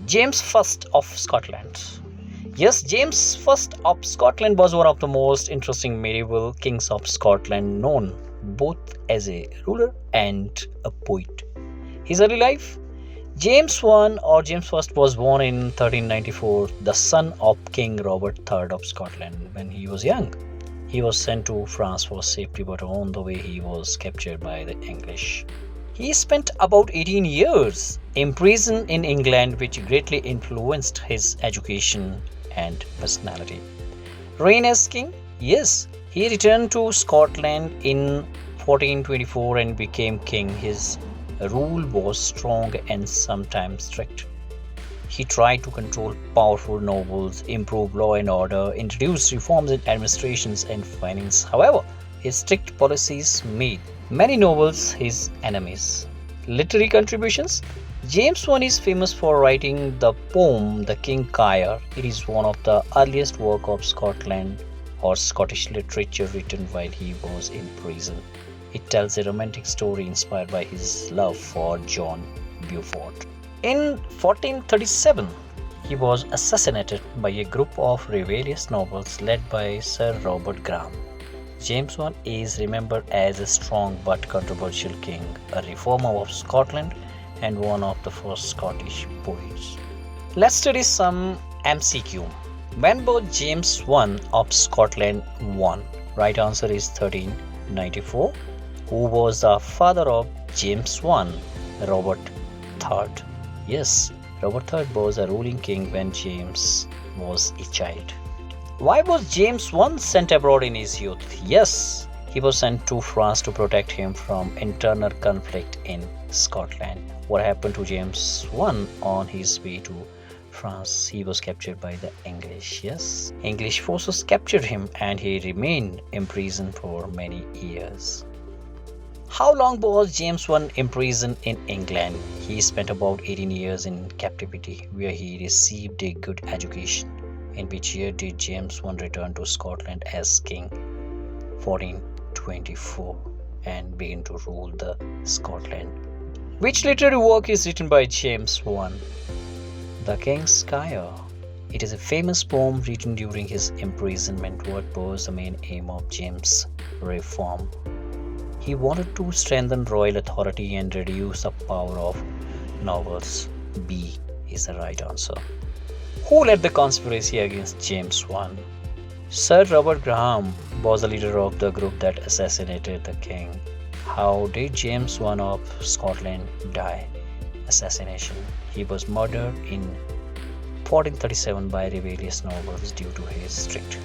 James I of Scotland. Yes, James I of Scotland was one of the most interesting medieval kings of Scotland, known both as a ruler and a poet. His early life. James I or James I was born in 1394, the son of King Robert III of Scotland. When he was young, he was sent to France for safety, but on the way he was captured by the English. He spent about 18 years imprisoned in England, which greatly influenced his education and personality. Reign as king? Yes, he returned to Scotland in 1424 and became king. His rule was strong and sometimes strict. He tried to control powerful nobles, improve law and order, introduce reforms in administrations and finance. However, his strict policies made many nobles his enemies. Literary contributions. James I is famous for writing the poem The King Caer. It is one of the earliest works of Scotland or Scottish literature written while he was in prison. It tells a romantic story inspired by his love for John Beaufort. In 1437, he was assassinated by a group of rebellious nobles led by Sir Robert Graham. James I is remembered as a strong but controversial king, a reformer of Scotland, and one of the first Scottish poets. Let's study some MCQ. When was James I of Scotland won? Right answer is 1394. Who was the father of James I? Robert III. Yes, Robert III was a ruling king when James was a child. Why was James I sent abroad in his youth? Yes, he was sent to France to protect him from internal conflict in Scotland. What happened to James I on his way to France? He was captured by the English. Yes, English forces captured him and he remained imprisoned for many years. How long was James I imprisoned in England? He spent about 18 years in captivity, where he received a good education. In which year did James I return to Scotland as king? 1424, and begin to rule the Scotland. Which literary work is written by James I? The King's Caer. It is a famous poem written during his imprisonment. What was the main aim of James' reform? He wanted to strengthen royal authority and reduce the power of nobles. B is the right answer. Who led the conspiracy against James I? Sir Robert Graham was the leader of the group that assassinated the king. How did James I of Scotland die? Assassination. He was murdered in 1437 by rebellious nobles due to his strict